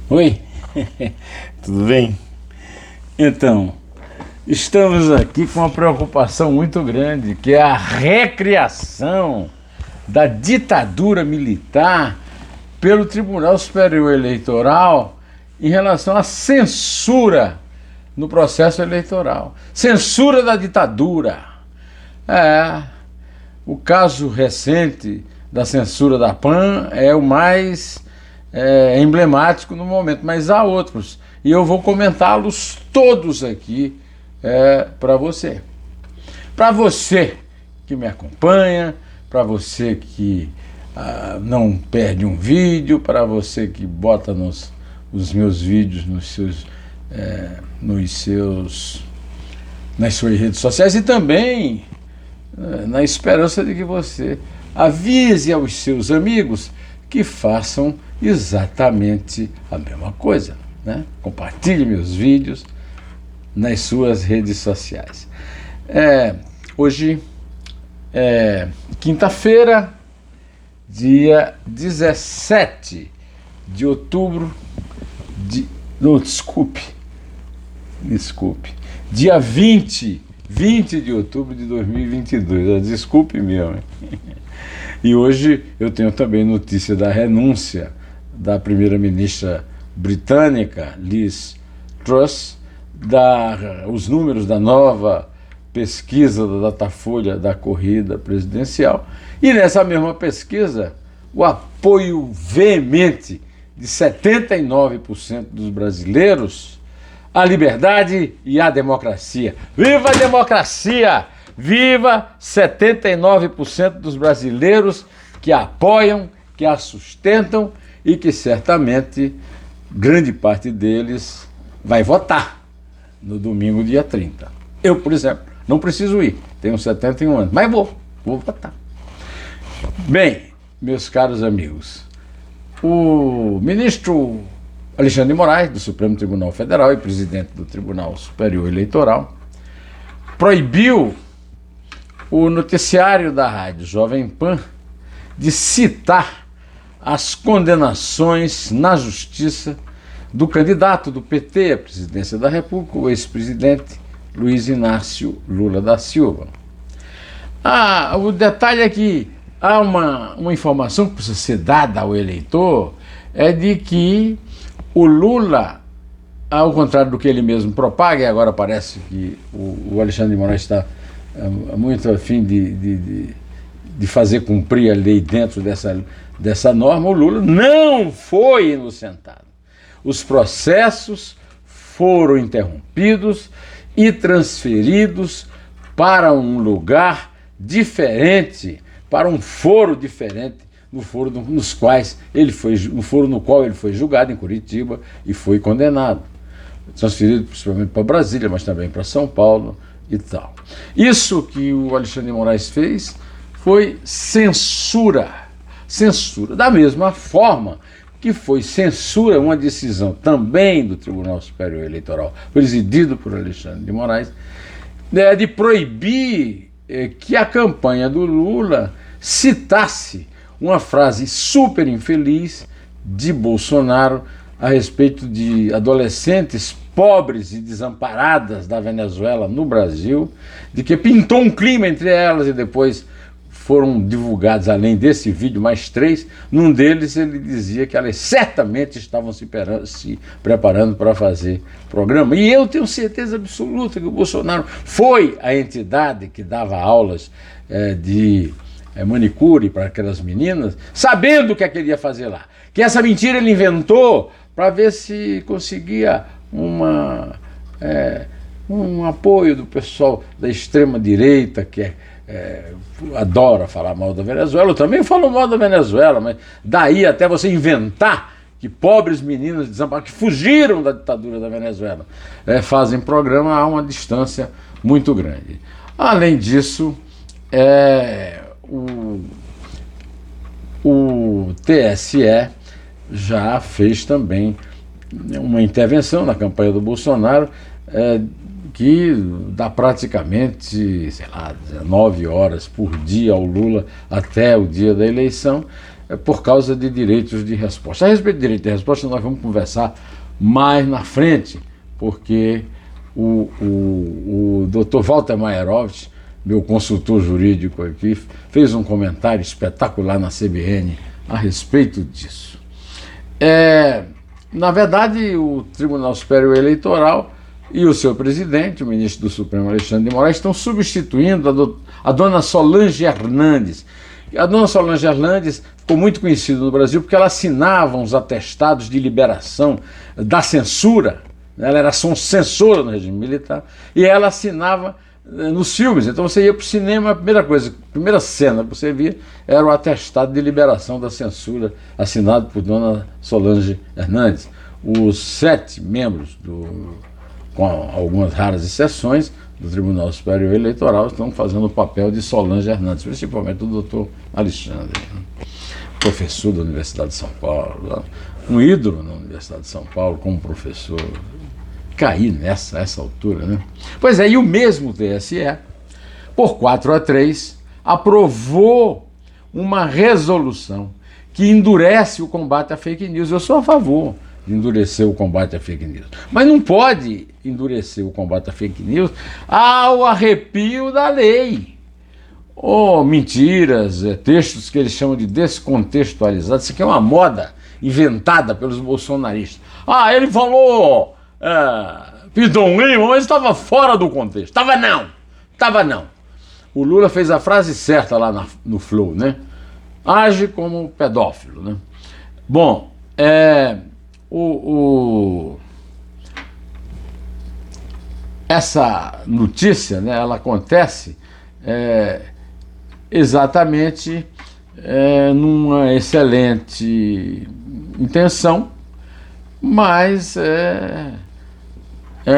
Oi, tudo bem? Então, estamos aqui com uma preocupação muito grande, que é a recriação da ditadura militar pelo Tribunal Superior Eleitoral em relação à censura no processo eleitoral. Censura da ditadura. O caso recente da censura da PAN é o mais emblemático no momento, mas há outros, e eu vou comentá-los todos aqui para você. Para você que me acompanha, para você que não perde um vídeo, para você que bota os meus vídeos nas suas redes sociais, e também na esperança de que você avise aos seus amigos que façam exatamente a mesma coisa, né? Compartilhe meus vídeos nas suas redes sociais. Hoje é quinta-feira, dia 17 de outubro dia 20 de outubro de 2022, desculpe mesmo. E hoje eu tenho também notícia da renúncia da primeira-ministra britânica, Liz Truss, os números da nova pesquisa da Datafolha da corrida presidencial. E nessa mesma pesquisa, o apoio veemente de 79% dos brasileiros à liberdade e à democracia. Viva a democracia! Viva 79% dos brasileiros que a apoiam, que a sustentam e que certamente grande parte deles vai votar no domingo, dia 30. Eu, por exemplo, não preciso ir, tenho 71 anos, mas vou votar. Bem, meus caros amigos, o ministro Alexandre de Moraes, do Supremo Tribunal Federal e presidente do Tribunal Superior Eleitoral, proibiu o noticiário da rádio Jovem Pan de citar as condenações na justiça do candidato do PT à presidência da República, o ex-presidente Luiz Inácio Lula da Silva. O detalhe é que há uma informação que precisa ser dada ao eleitor, é de que o Lula, ao contrário do que ele mesmo propaga, e agora parece que o Alexandre de Moraes está muito a fim de fazer cumprir a lei dentro dessa norma, o Lula não foi inocentado. Os processos foram interrompidos e transferidos para um lugar diferente, para um foro diferente, no foro no qual ele foi julgado em Curitiba e foi condenado. Transferido principalmente para Brasília, mas também para São Paulo e tal. Isso que o Alexandre de Moraes fez foi censura. Censura. Da mesma forma que foi censura uma decisão também do Tribunal Superior Eleitoral, presidido por Alexandre de Moraes, de proibir que a campanha do Lula citasse uma frase super infeliz de Bolsonaro a respeito de adolescentes pobres e desamparadas da Venezuela no Brasil, de que pintou um clima entre elas e depois foram divulgados, além desse vídeo, mais 3. Num deles ele dizia que elas certamente estavam se preparando para fazer programa. E eu tenho certeza absoluta que o Bolsonaro foi a entidade que dava aulas de manicure para aquelas meninas, sabendo o que ele ia fazer lá. Que essa mentira ele inventou para ver se conseguia um apoio do pessoal da extrema-direita, que adora falar mal da Venezuela. Eu também falo mal da Venezuela, mas daí até você inventar que pobres meninas desamparadas, que fugiram da ditadura da Venezuela, fazem programa, há uma distância muito grande. Além disso, o TSE já fez também uma intervenção na campanha do Bolsonaro, que dá praticamente, 19 horas por dia ao Lula até o dia da eleição, por causa de direitos de resposta. A respeito de direito de resposta, nós vamos conversar mais na frente, porque o Dr. Walter Maierovitch, meu consultor jurídico aqui, fez um comentário espetacular na CBN a respeito disso. Na verdade, o Tribunal Superior Eleitoral e o seu presidente, o ministro do Supremo Alexandre de Moraes, estão substituindo a dona Solange Hernandes. A dona Solange Hernandes ficou muito conhecida no Brasil porque ela assinava os atestados de liberação da censura. Ela era censora no regime militar e ela assinava nos filmes. Então você ia para o cinema, a primeira cena que você via era o atestado de liberação da censura assinado por dona Solange Hernandes. Os 7 membros, com algumas raras exceções, do Tribunal Superior Eleitoral estão fazendo o papel de Solange Hernandes, principalmente o doutor Alexandre, professor da Universidade de São Paulo, um ídolo na Universidade de São Paulo como professor. Cair essa altura, né? Pois é, e o mesmo TSE, por 4-3, aprovou uma resolução que endurece o combate à fake news. Eu sou a favor de endurecer o combate à fake news, mas não pode endurecer o combate à fake news ao arrepio da lei. Mentiras, textos que eles chamam de descontextualizados. Isso aqui é uma moda inventada pelos bolsonaristas. Ele falou Pidon Lima, mas estava fora do contexto. Estava não. O Lula fez a frase certa lá no Flow, né? Age como pedófilo, né? Bom, essa notícia, né, ela acontece exatamente numa excelente intenção, mas é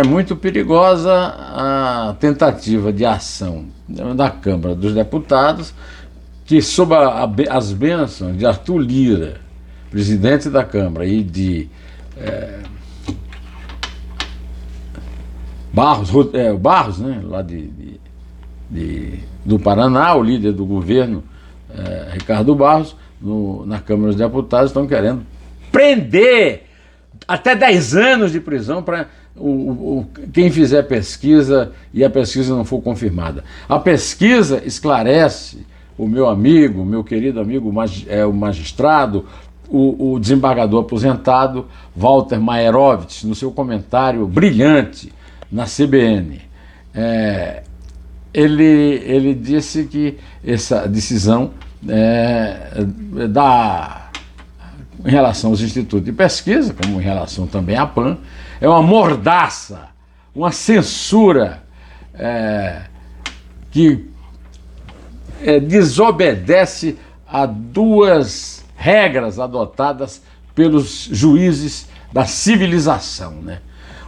muito perigosa a tentativa de ação da Câmara dos Deputados, que sob as bênçãos de Arthur Lira, presidente da Câmara, e de Barros, né, lá do Paraná, o líder do governo, Ricardo Barros, na Câmara dos Deputados, estão querendo prender até 10 anos de prisão para quem fizer pesquisa e a pesquisa não for confirmada. A pesquisa esclarece, o meu querido amigo, o magistrado, o desembargador aposentado Walter Maierovitch, no seu comentário brilhante na CBN, ele disse que essa decisão em relação aos institutos de pesquisa, como em relação também à PAN, é uma mordaça, uma censura que desobedece a 2 regras adotadas pelos juízes da civilização, né?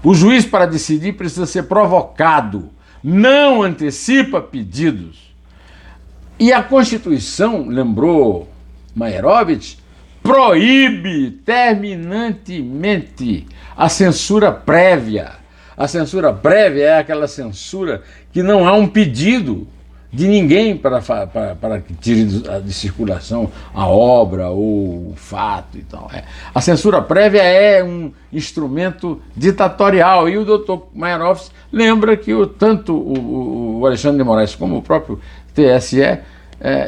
O juiz, para decidir, precisa ser provocado, não antecipa pedidos. E a Constituição, lembrou Maierovitch, proíbe terminantemente a censura prévia. A censura prévia é aquela censura que não há um pedido de ninguém para que tire de circulação a obra ou o fato e tal. A censura prévia é um instrumento ditatorial, e o doutor Maierovitch lembra que tanto o Alexandre de Moraes como o próprio TSE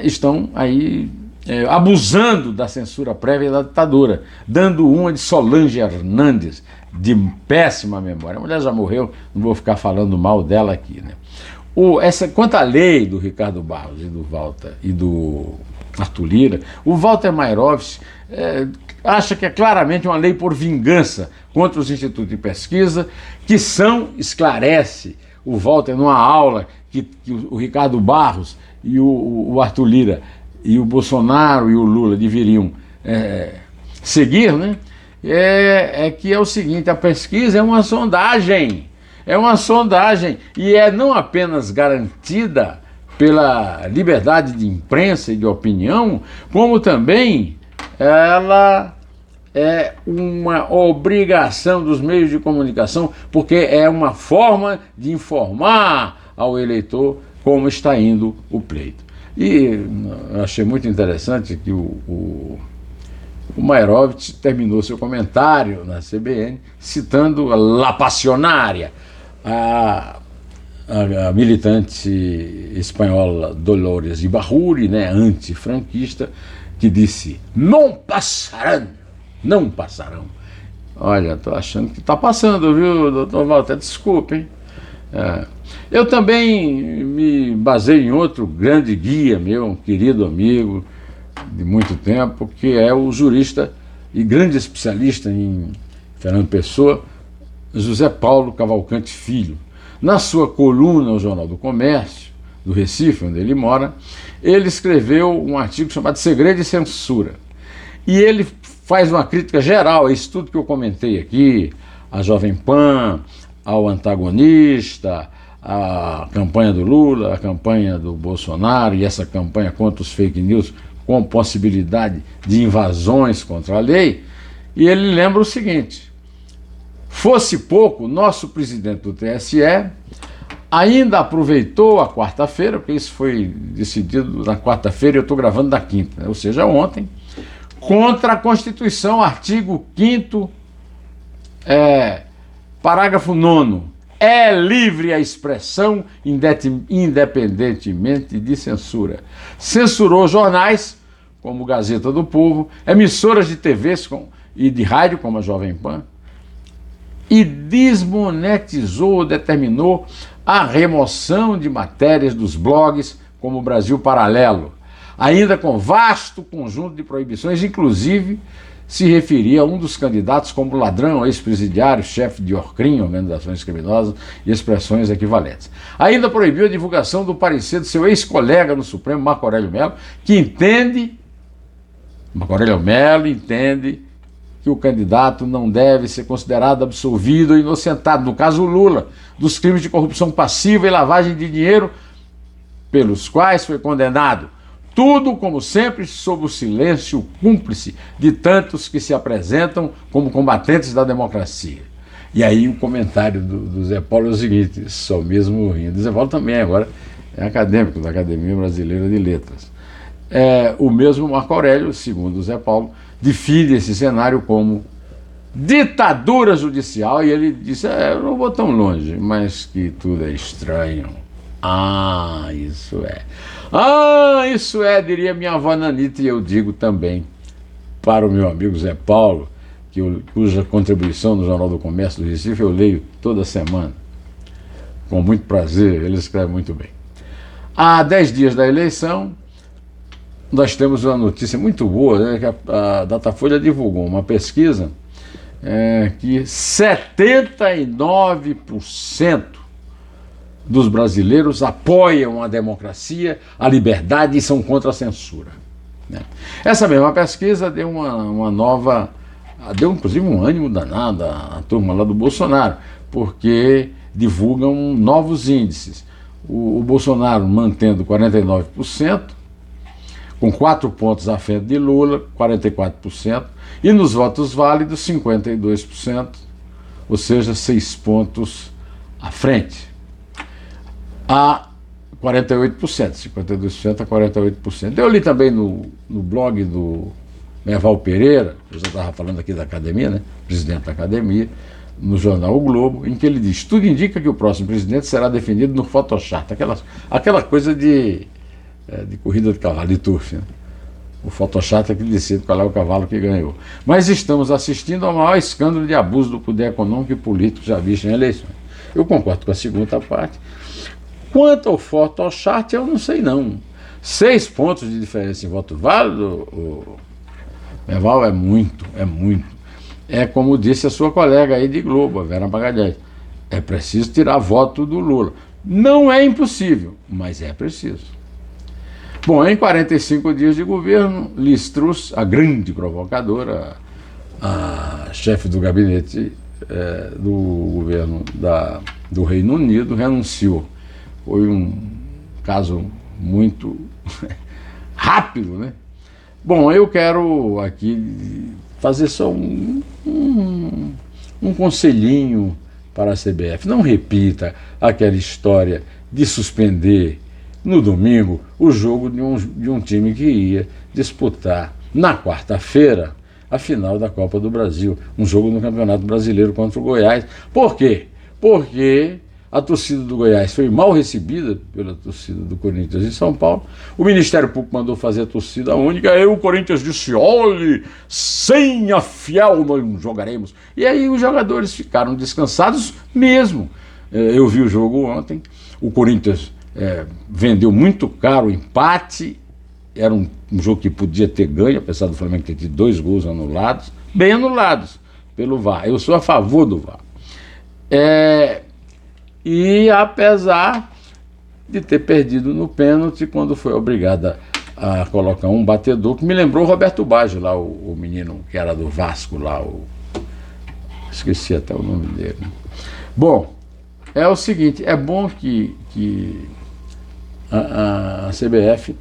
estão aí abusando da censura prévia da ditadura, dando uma de Solange Hernandes, de péssima memória. A mulher já morreu, não vou ficar falando mal dela aqui, né? Quanto à lei do Ricardo Barros e do Walter e do Arthur Lira, o Walter Maierovitch acha que é claramente uma lei por vingança contra os institutos de pesquisa, que esclarece o Walter numa aula que o Ricardo Barros e o Arthur Lira e o Bolsonaro e o Lula deveriam seguir, né? Que é o seguinte: a pesquisa é uma sondagem. É uma sondagem e não apenas garantida pela liberdade de imprensa e de opinião, como também ela é uma obrigação dos meios de comunicação, porque é uma forma de informar ao eleitor como está indo o pleito. E eu achei muito interessante que o Mairovitch terminou seu comentário na CBN citando a La Passionária, a militante espanhola Dolores Ibarruri, né, antifranquista, que disse: não passarão, não passarão. Olha, estou achando que está passando, viu, doutor Walter? Desculpe, hein? Eu também me baseio em outro grande guia meu, um querido amigo de muito tempo, que é o jurista e grande especialista em Fernando Pessoa, José Paulo Cavalcante Filho. Na sua coluna no Jornal do Comércio, do Recife, onde ele mora, ele escreveu um artigo chamado Segredo e Censura. E ele faz uma crítica geral a isso tudo que eu comentei aqui, a Jovem Pan, ao antagonista, a campanha do Lula, a campanha do Bolsonaro e essa campanha contra os fake news com possibilidade de invasões contra a lei. E ele lembra o seguinte: fosse pouco, nosso presidente do TSE ainda aproveitou a quarta-feira, porque isso foi decidido na quarta-feira e eu estou gravando na quinta, né? Ou seja, ontem, contra a Constituição, artigo 5º, parágrafo 9º. É livre a expressão independentemente de censura. Censurou jornais, como Gazeta do Povo, emissoras de TV e de rádio, como a Jovem Pan, e desmonetizou, determinou a remoção de matérias dos blogs, como o Brasil Paralelo, ainda com vasto conjunto de proibições, inclusive se referia a um dos candidatos como ladrão, ex-presidiário, chefe de Orcrim, organizações criminosas e expressões equivalentes. Ainda proibiu a divulgação do parecer do seu ex-colega no Supremo, Marco Aurélio Mello, Marco Aurélio Mello entende que o candidato não deve ser considerado absolvido ou inocentado, no caso Lula, dos crimes de corrupção passiva e lavagem de dinheiro pelos quais foi condenado. Tudo, como sempre, sob o silêncio cúmplice de tantos que se apresentam como combatentes da democracia. E aí o comentário do Zé Paulo é o seguinte, só mesmo rindo. O Zé Paulo também agora é acadêmico da Academia Brasileira de Letras. O mesmo Marco Aurélio, segundo o Zé Paulo, define esse cenário como ditadura judicial, e ele disse: eu não vou tão longe, mas que tudo é estranho. Isso é, diria minha avó Nanita, e eu digo também para o meu amigo Zé Paulo, cuja contribuição no Jornal do Comércio do Recife eu leio toda semana, com muito prazer, ele escreve muito bem. Há 10 dias da eleição, nós temos uma notícia muito boa, né, que a Datafolha divulgou uma pesquisa que 79% dos brasileiros apoiam a democracia, a liberdade e são contra a censura, né? Essa mesma pesquisa deu deu inclusive um ânimo danado à turma lá do Bolsonaro, porque divulgam novos índices. O Bolsonaro mantendo 49%, com 4 pontos à frente de Lula, 44%, e nos votos válidos, 52%, ou seja, 6 pontos à frente. A 48%, 52% a 48%. Eu li também no blog do Merval Pereira, eu já estava falando aqui da academia, né? Presidente da academia, no jornal O Globo, em que ele diz: tudo indica que o próximo presidente será definido no Photoshop, aquela coisa de corrida de cavalo, de turf, né? O Photoshop é que decide qual é o cavalo que ganhou. Mas estamos assistindo ao maior escândalo de abuso do poder econômico e político já visto em eleições. Eu concordo com a segunda parte. Quanto ao Photoshop, eu não sei não. 6 pontos de diferença em voto válido, Merval, é muito. É como disse a sua colega aí de Globo, a Vera Magalhães, é preciso tirar voto do Lula. Não é impossível, mas é preciso. Bom, em 45 dias de governo, Liz Truss, a grande provocadora, a chefe do gabinete do governo do Reino Unido, renunciou. Foi um caso muito rápido, né? Bom, eu quero aqui fazer só um conselhinho para a CBF. Não repita aquela história de suspender no domingo, o jogo de um time que ia disputar na quarta-feira a final da Copa do Brasil, um jogo no Campeonato Brasileiro contra o Goiás. Por quê? Porque a torcida do Goiás foi mal recebida pela torcida do Corinthians em São Paulo. O Ministério Público mandou fazer a torcida única. Aí o Corinthians disse: olhe, sem a fiel nós não jogaremos. E aí os jogadores ficaram descansados mesmo. Eu vi o jogo ontem. O Corinthians vendeu muito caro o empate. Era um jogo que podia ter ganho, apesar do Flamengo ter tido 2 gols anulados, bem anulados pelo VAR. Eu sou a favor do VAR. E apesar de ter perdido no pênalti, quando foi obrigada a colocar um batedor, que me lembrou o Roberto Baggio, lá, o menino que era do Vasco, lá, esqueci até o nome dele. Bom, é o seguinte, é bom que a CBF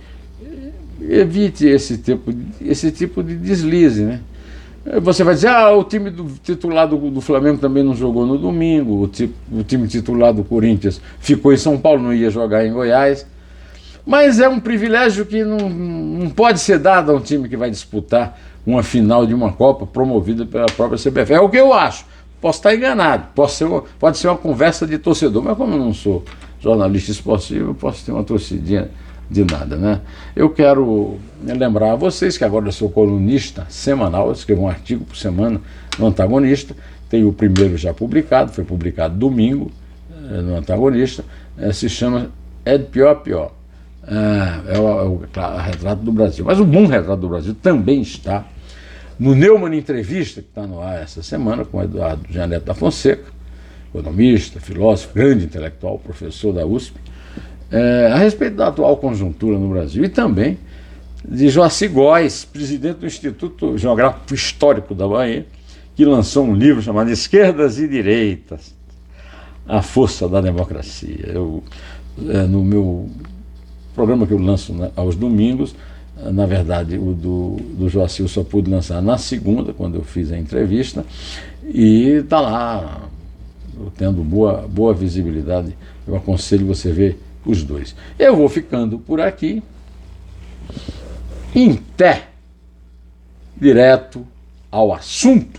evite esse tipo de deslize, né? Você vai dizer: o time titular do Flamengo também não jogou no domingo, o time titular do Corinthians ficou em São Paulo, não ia jogar em Goiás. Mas é um privilégio que não pode ser dado a um time que vai disputar uma final de uma Copa promovida pela própria CBF. É o que eu acho. Posso estar enganado, pode ser uma conversa de torcedor, mas como eu não sou jornalista esportivo, eu posso ter uma torcidinha de nada, né? Eu quero lembrar a vocês que agora eu sou colunista semanal, eu escrevo um artigo por semana no Antagonista, tem o primeiro já publicado, foi publicado domingo no Antagonista, se chama É de Pior a Pior, o Retrato do Brasil. Mas o bom Retrato do Brasil também está no Neumann Entrevista, que está no ar essa semana, com o Eduardo Janete da Fonseca, economista, filósofo, grande intelectual, professor da USP, a respeito da atual conjuntura no Brasil, e também de Joaci Góes, presidente do Instituto Geográfico Histórico da Bahia, que lançou um livro chamado Esquerdas e Direitas, a Força da Democracia. No meu programa que eu lanço aos domingos, na verdade o do Joaci eu só pude lançar na segunda, quando eu fiz a entrevista, e está lá, tendo boa visibilidade. Eu aconselho você ver os dois. Eu vou ficando por aqui, em pé, direto ao assunto.